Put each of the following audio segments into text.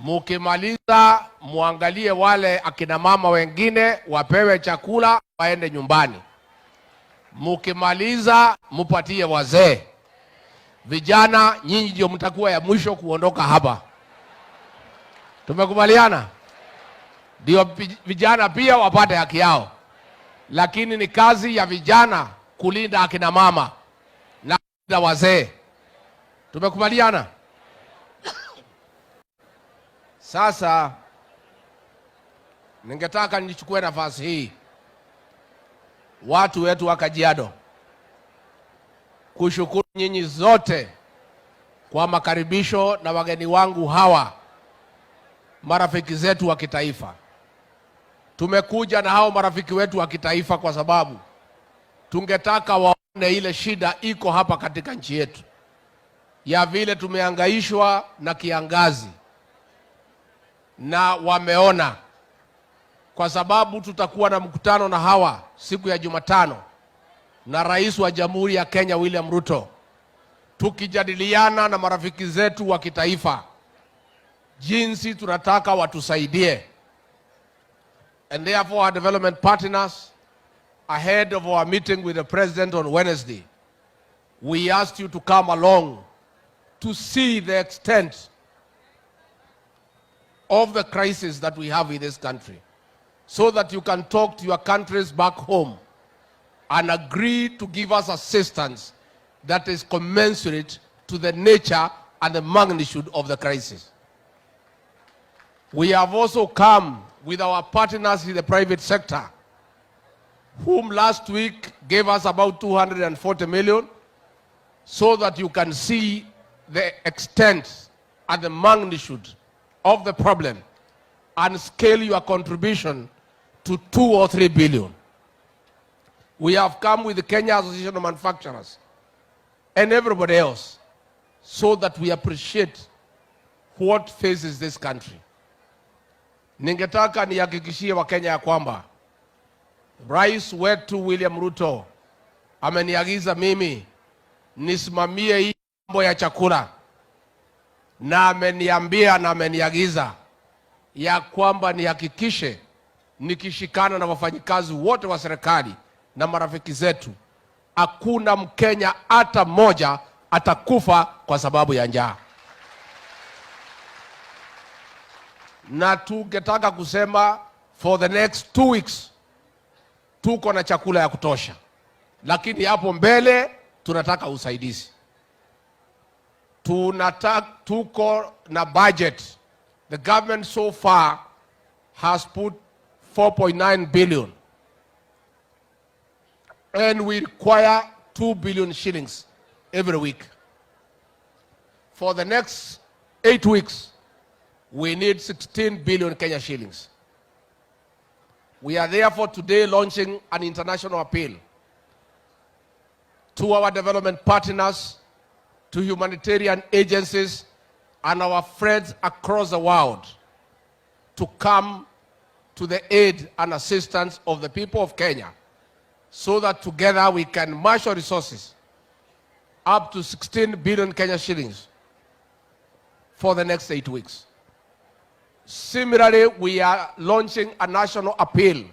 Mukimaliza muangalie wale akina mama wengine wapewe chakula waende nyumbani. Mukimaliza mupatie wazee. Vijana nyinyi ndio mtakuwa ya mwisho kuondoka hapa. Tumekubaliana? Ndio vijana pia wapate haki yao. Lakini ni kazi ya vijana kulinda akina mama na kulinda wazee. Tumekubaliana? Sasa ningetaka nichukue nafasi hii watu wetu wa Kajiado kushukuru nyinyi zote kwa makaribisho na wageni wangu hawa, marafiki zetu wa kitaifa. Tumekuja na hao marafiki wetu wa kitaifa kwa sababu tungetaka waone ile shida iko hapa katika nchi yetu, ya vile tumehangaishwa na kiangazi, na wameona. Kwa sababu tutakuwa na mkutano na hawa siku ya Jumatano na Rais wa Jamhuri ya Kenya William Ruto, tukijadiliana na marafiki zetu wa kitaifa jinsi tunataka watusaidie. And therefore our development partners, ahead of our meeting with the President on Wednesday, we asked you to come along to see the extent of the crisis that we have in this country, so that you can talk to your countries back home and agree to give us assistance that is commensurate to the nature and the magnitude of the crisis. We have also come with our partners in the private sector, whom last week gave us about 240 million, so that you can see the extent and the magnitude of the problem and scale your contribution to 2 or 3 billion. We have come with the Kenya Association of Manufacturers and everybody else, so that we appreciate what faces this country. Ningetaka nihakikishie Wakenya ya kwamba Rais wetu William Ruto ameniagiza mimi nisimamie hii mambo ya chakula, na ameniambia na ameniagiza ya kwamba nihakikishe nikishikana na wafanyikazi wote wa serikali na marafiki zetu, hakuna Mkenya hata moja atakufa kwa sababu ya njaa. Na tungetaka kusema for the next 2 weeks tuko na chakula ya kutosha, lakini hapo mbele tunataka usaidizi. Tuko na budget. The government so far has put 4.9 billion, and we require 2 billion shillings every week. For the next 8 weeks, we need 16 billion Kenya shillings. We are therefore today launching an international appeal to our development partners, to humanitarian agencies, and our friends across the world to come to the aid and assistance of the people of Kenya, so that together we can marshal resources up to 16 billion Kenya shillings for the next 8 weeks. Similarly, we are launching a national appeal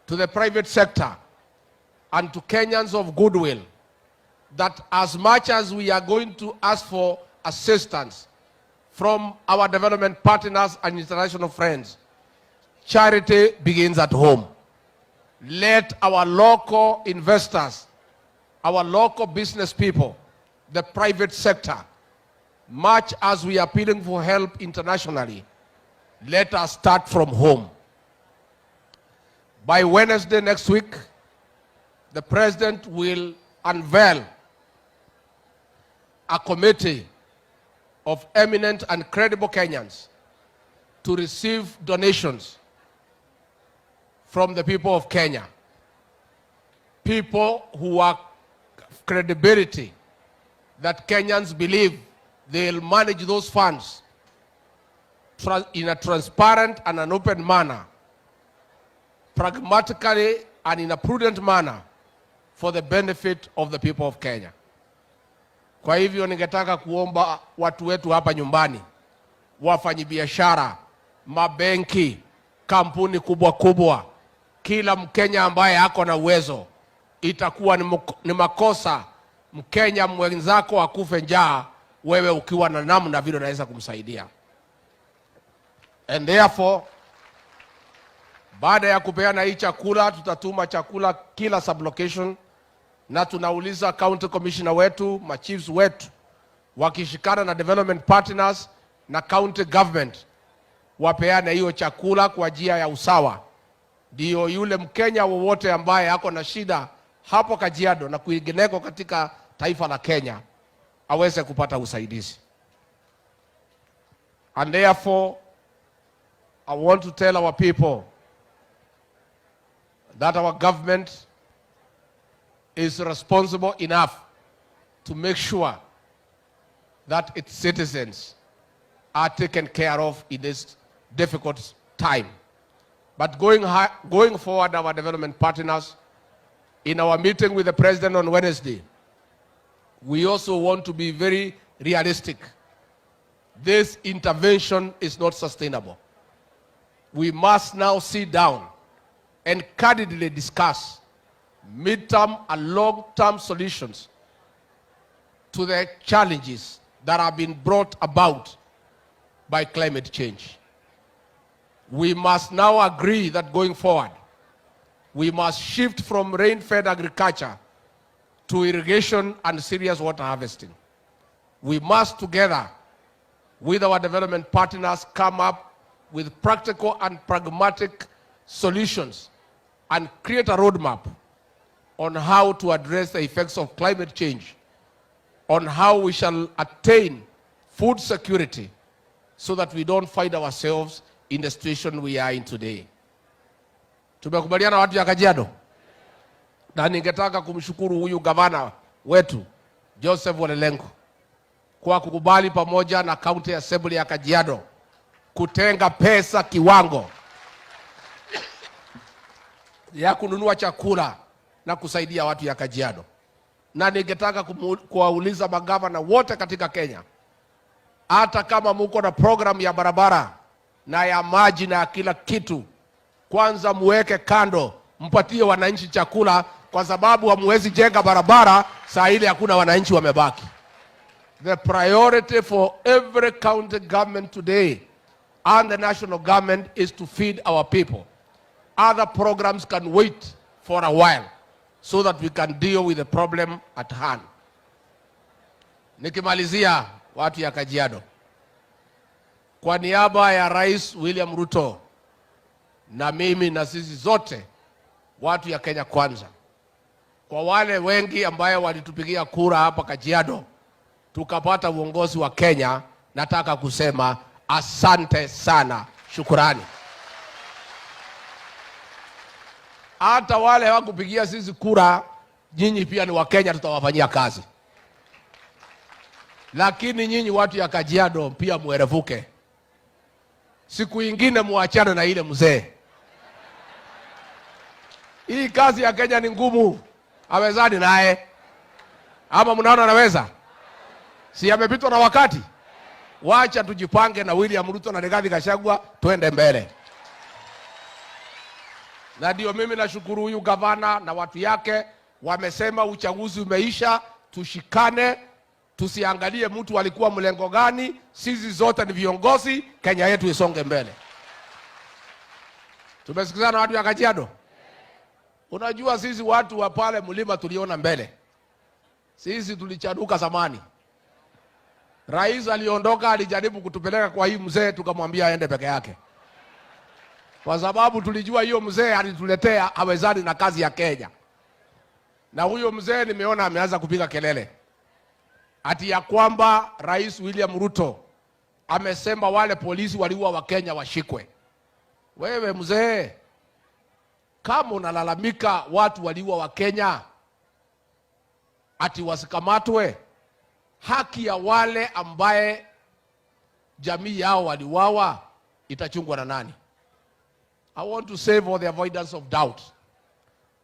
to the private sector and to Kenyans of goodwill, that as much as we are going to ask for assistance from our development partners and international friends, charity begins at home. Let our local investors, our local business people, the private sector, much as we are appealing for help internationally, let us start from home. By Wednesday next week, the President will unveil a committee of eminent and credible Kenyans to receive donations from the people of Kenya. People who have credibility, that Kenyans believe they'll manage those funds in a transparent and an open manner, pragmatically and in a prudent manner, for the benefit of the people of Kenya. Kwa hivyo ningetaka kuomba watu wetu hapa nyumbani wafanyabiashara, mabenki, kampuni kubwa kubwa, kila Mkenya ambaye ako na uwezo. Itakuwa ni makosa Mkenya mwenzako akufe njaa wewe ukiwa na namna vile unaweza kumsaidia. And therefore, baada ya kupeana hii chakula, tutatuma chakula kila sublocation, na tunauliza county commissioner wetu, machiefs wetu, wakishikana na development partners na county government, wapeane hiyo chakula kwa njia ya usawa. Ndio yule Mkenya wowote ambaye ako na shida hapo Kajiado na kuingineko katika taifa la Kenya aweze kupata usaidizi. And therefore, I want to tell our people that our government is responsible enough to make sure that its citizens are taken care of in this difficult time. But going forward, our development partners, in our meeting with the President on Wednesday, we also want to be very realistic. This intervention is not sustainable. We must now sit down and candidly discuss mid-term and long-term solutions to the challenges that have been brought about by climate change. We must now agree that going forward, we must shift from rain-fed agriculture to irrigation and serious water harvesting. We must, together with our development partners, come up with practical and pragmatic solutions and create a roadmap on how to address the effects of climate change, on how we shall attain food security so that we don't find ourselves in the situation we are in today. Tumekubaliana watu ya Kajiado? Na ningetaka kumshukuru huyu gavana wetu Joseph Walelengo kwa kukubali pamoja na County Assembly ya Kajiado kutenga pesa kiwango ya kununua chakula na kusaidia watu ya Kajiado. Na ningetaka kuwauliza magavana wote katika Kenya, hata kama muko na program ya barabara na ya maji na kila kitu, kwanza muweke kando, mpatie wananchi chakula, kwa sababu hamuwezi jenga barabara saa ile hakuna wananchi wamebaki. The priority for every county government today and the national government is to feed our people. Other programs can wait for a while so that we can deal with the problem at hand. Nikimalizia watu ya Kajiado, kwa niaba ya Rais William Ruto na mimi na sisi zote watu ya Kenya Kwanza, kwa wale wengi ambaye walitupigia kura hapa Kajiado tukapata uongozi wa Kenya, nataka kusema asante sana, shukrani. Hata wale hawakupigia sisi kura, nyinyi pia ni wa Kenya, tutawafanyia kazi. Lakini nyinyi watu ya Kajiado pia muerevuke. Siku ingine muachane na ile mzee. Hii kazi ya Kenya ni ngumu. Awezani naye? Ama mnaona anaweza? Si amepitwa na wakati? Wacha tujipange na William Ruto na Gachagua tuende mbele. Na ndio mimi nashukuru huyu gavana na watu yake, wamesema uchaguzi umeisha, tushikane, tusiangalie mtu alikuwa mlengo gani, sisi zote ni viongozi, Kenya yetu isonge mbele. Tumesikizana watu ya Kajiado? Unajua sisi watu wa pale mlima tuliona mbele. Sisi tulichaduka zamani. Rais aliondoka, alijaribu kutupeleka kwa hii mzee, tukamwambia aende peke yake. Kwa sababu tulijua hiyo mzee alituletea hawezani na kazi ya Kenya. Na huyo mzee nimeona ameanza kupiga kelele ati ya kwamba Rais William Ruto amesema wale polisi waliua wa Kenya washikwe. Wewe mzee, kama unalalamika watu waliua wa Kenya ati wasikamatwe, haki ya wale ambaye jamii yao waliuawa itachungwa na nani? I want to say, for the avoidance of doubt,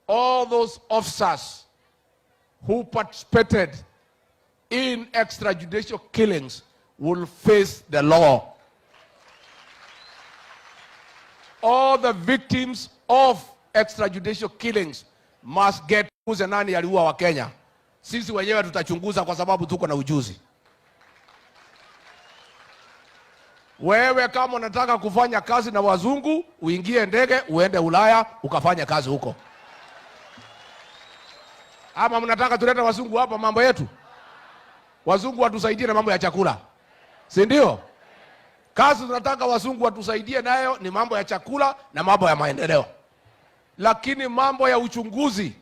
all those officers who participated in extrajudicial killings will face the law. all the victims of extrajudicial killings must get kuze nani aliua wa Kenya. Sisi wenyewe tutachunguza kwa sababu tuko na ujuzi. Wewe kama unataka kufanya kazi na wazungu, uingie ndege uende Ulaya ukafanya kazi huko. Ama mnataka tulete wazungu hapa mambo yetu? Wazungu watusaidie na mambo ya chakula, si ndio? Kazi tunataka wazungu watusaidie nayo ni mambo ya chakula na mambo ya maendeleo. Lakini mambo ya uchunguzi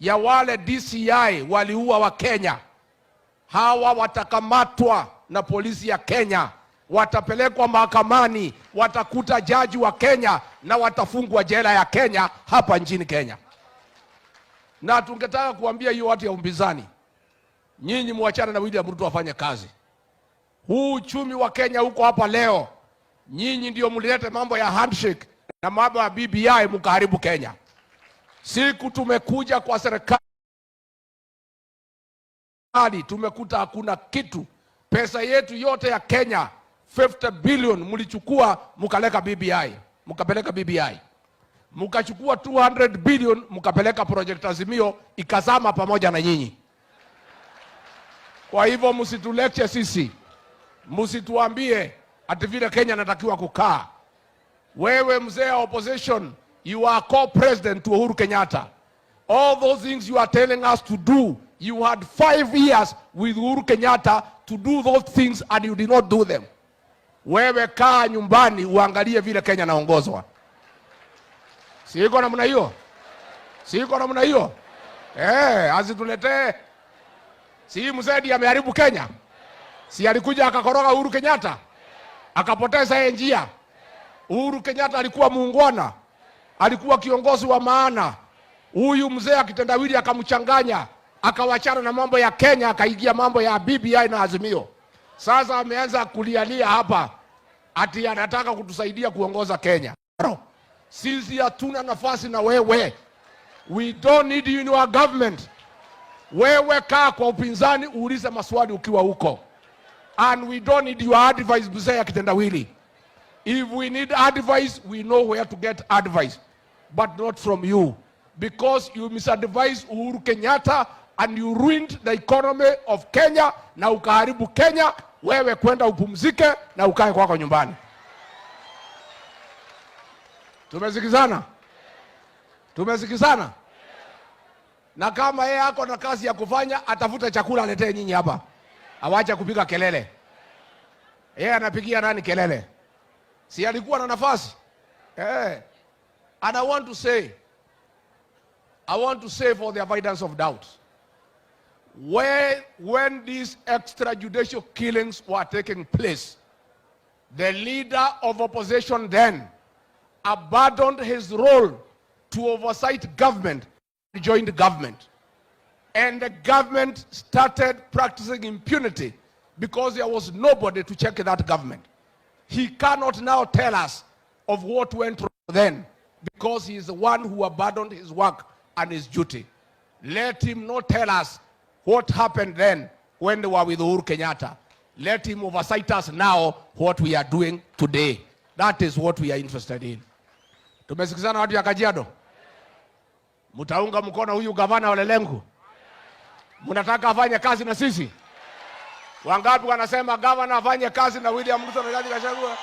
ya wale DCI waliua wa Kenya, hawa watakamatwa na polisi ya Kenya, watapelekwa mahakamani, watakuta jaji wa Kenya na watafungwa jela ya Kenya hapa nchini Kenya. Na tungetaka kuambia hiyo watu ya umbizani, nyinyi muachane na William Ruto afanye kazi. Huu uchumi wa Kenya huko hapa leo, nyinyi ndio mlilete mambo ya handshake na mambo ya BBI mkaharibu Kenya. Siku tumekuja kwa serikali tumekuta hakuna kitu. Pesa yetu yote ya Kenya 50 billion mlichukua mkaleka BBI, mkapeleka BBI. Mkachukua 200 billion mkapeleka project Azimio ikazama pamoja na nyinyi. Kwa hivyo msitulecture sisi. Msituambie ati vile Kenya natakiwa kukaa. Wewe mzee wa opposition, you are co-president to Uhuru Kenyatta. All those things you are telling us to do, you had 5 years with Uhuru Kenyatta to do those things and you did not do them. Wewe kaa nyumbani uangalie vile Kenya naongozwa. Siko namna hiyo? Siko namna hiyo? Asituletee. Si mzee ameharibu Kenya? Si alikuja akakoroga Uhuru Kenyatta? Akapoteza njia. Uhuru Kenyatta alikuwa muungwana, alikuwa kiongozi wa maana. Huyu mzee akitendawili akamchanganya, akawachana na mambo ya Kenya, akaingia mambo ya BBI na Azimio. Sasa ameanza kulialia hapa ati anataka kutusaidia kuongoza Kenya. Sisi hatuna nafasi na wewe. We don't need you in our government. Wewe kaa kwa upinzani uulize maswali ukiwa huko. And we don't need your advice mzee akitendawili. If we need advice, we know where to get advice, but not from you. Because you misadvised Uhuru Kenyatta and you ruined the economy of Kenya na ukaharibu Kenya. Wewe kwenda upumzike na ukae kwako nyumbani. Tumesikizana? Tumesikizana? Na kama yeye ako na kazi ya kufanya, atafuta chakula aletee nyinyi hapa. Awache kupiga kelele. Yeye anapigia nani kelele? Si alikuwa na nafasi? And I want to say for the avoidance of doubt, when these extrajudicial killings were taking place, the leader of opposition then abandoned his role to oversight government, joined the government. And the government started practicing impunity because there was nobody to check that government. He cannot now tell us of what went wrong then because he is the one who abandoned his work and his duty. Let him not tell us what happened then when they were with Uhuru Kenyatta. Let him oversight us now what we are doing today. That is what we are interested in. Tumesikizana watu ya Kajiado? Mutaunga mkono huyu gavana wa Lelengu? Mnataka afanye kazi na sisi? Wangapi wanasema gavana afanye kazi na William Ruto na Gachagua?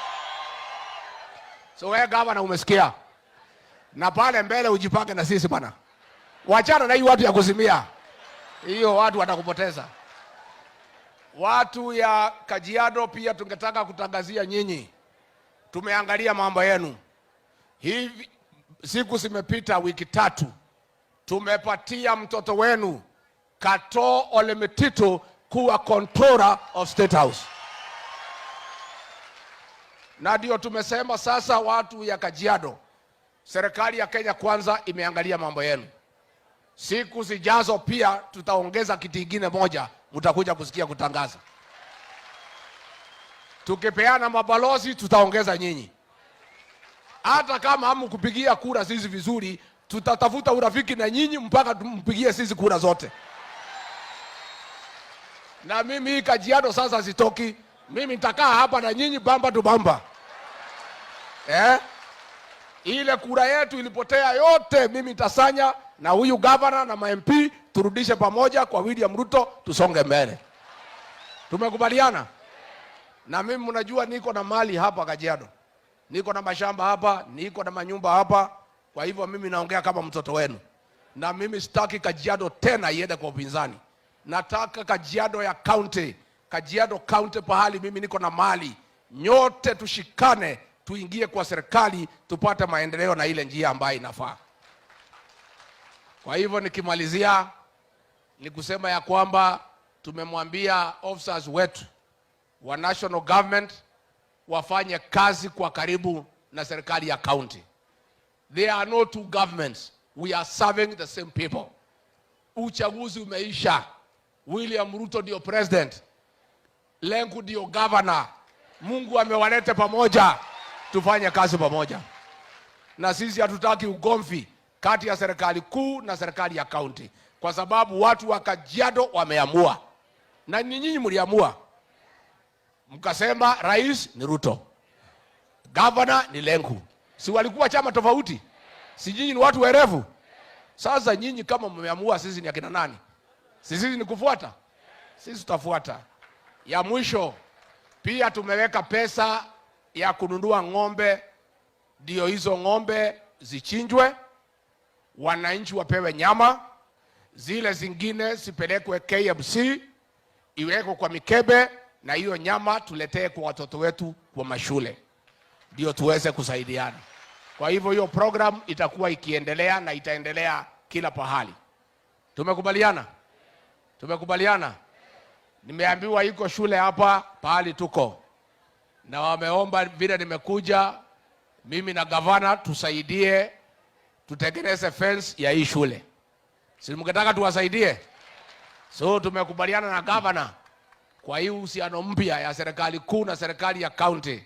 So wewe gavana umesikia? Na pale mbele ujipange na sisi bana. Wachana na hii watu ya kuzimia. Hiyo watu watakupoteza. Watu ya Kajiado pia tungetaka kutangazia nyinyi. Tumeangalia mambo yenu. Hivi siku zimepita wiki 3. Tumepatia mtoto wenu Kato Olemetito kuwa controller of State House. Na ndio tumesema sasa watu ya Kajiado, serikali ya Kenya Kwanza imeangalia mambo yenu. Siku zijazo pia tutaongeza kiti kingine moja, mtakuja kusikia kutangaza. Tukipeana mabalozi tutaongeza nyinyi. Hata kama hamu kupigia kura sisi vizuri, tutatafuta urafiki na nyinyi mpaka mpigie sisi kura zote. Na mimi Kajiado sasa sitoki. Mimi nitakaa hapa na nyinyi bamba tu bamba. Ile kura yetu ilipotea yote, mimi nitasanya na huyu governor na ma-MP turudishe pamoja kwa William Ruto, tusonge mbele. Tumekubaliana? Na mimi mnajua niko na mali hapa Kajiado. Niko na mashamba hapa, niko na manyumba hapa. Kwa hivyo mimi naongea kama mtoto wenu. Na mimi sitaki Kajiado tena iende kwa upinzani. Nataka Kajiado ya county. Kajiado county pahali mimi niko na mali. Nyote tushikane, tuingie kwa serikali, tupate maendeleo na ile njia ambayo inafaa. Kwa hivyo nikimalizia ni kusema ya kwamba tumemwambia officers wetu wa national government wafanye kazi kwa karibu na serikali ya county. There are no two governments. We are serving the same people. Uchaguzi umeisha. William Ruto ndio president. Lenku ndio governor. Mungu amewalete pamoja. Tufanye kazi pamoja. Na sisi hatutaki ugomvi kati ya serikali kuu na serikali ya county. Kwa sababu watu wa Kajiado wameamua. Na nyinyi mliamua. Mkasema rais ni Ruto. Governor ni Lenku. Si walikuwa chama tofauti? Si nyinyi ni watu werevu? Sasa nyinyi kama mmeamua sisi ni akina nani? Sisi ni kufuata? Sisi tutafuata. Ya mwisho, pia tumeweka pesa ya kununua ng'ombe, ndio hizo ng'ombe zichinjwe, wananchi wapewe nyama, zile zingine sipelekwe KMC, iwekwe kwa mikebe, na hiyo nyama tuletee kwa watoto wetu kwa mashule, ndio tuweze kusaidiana. Kwa hivyo hiyo program itakuwa ikiendelea na itaendelea kila pahali. Tumekubaliana? Tumekubaliana? Nimeambiwa iko shule hapa pahali tuko. Na wameomba vile nimekuja mimi na gavana tusaidie tutengeneze fence ya hii shule. Si mngetaka tuwasaidie? So tumekubaliana na gavana kwa hii uhusiano mpya ya serikali kuu na serikali ya county.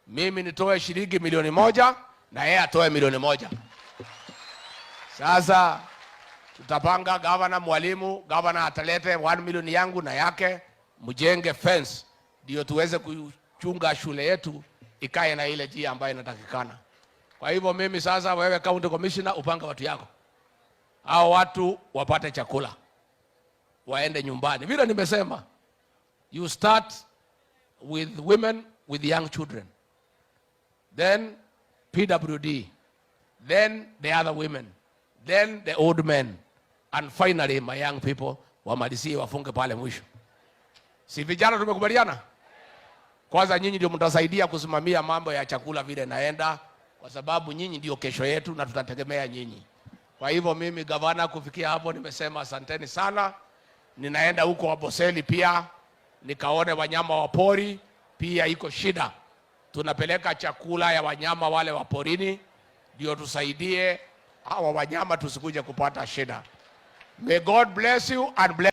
Mimi nitoe shilingi milioni 1 na yeye atoe milioni 1. Sasa tutapanga gavana mwalimu, gavana atalete 1 milioni yangu na yake, mjenge fence ndio tuweze kuchunga shule yetu ikae na ile njia ambayo inatakikana. Kwa hivyo mimi sasa, wewe county commissioner, upanga watu yako. Hao watu wapate chakula, waende nyumbani. Vile nimesema, you start with women with young children, then PWD, then the other women, then the old men, and finally my young people, wamalizie wafunge pale mwisho. Si vijana tumekubaliana? Kwanza nyinyi ndio mtasaidia kusimamia mambo ya chakula vile naenda, kwa sababu nyinyi ndio kesho yetu na tutategemea nyinyi. Kwa hivyo mimi gavana, kufikia hapo nimesema asanteni sana. Ninaenda huko Waboseli pia nikaone wanyama wa pori, pia iko shida. Tunapeleka chakula ya wanyama wale wa porini ndio tusaidie hawa wanyama tusikuje kupata shida. May God bless you and bless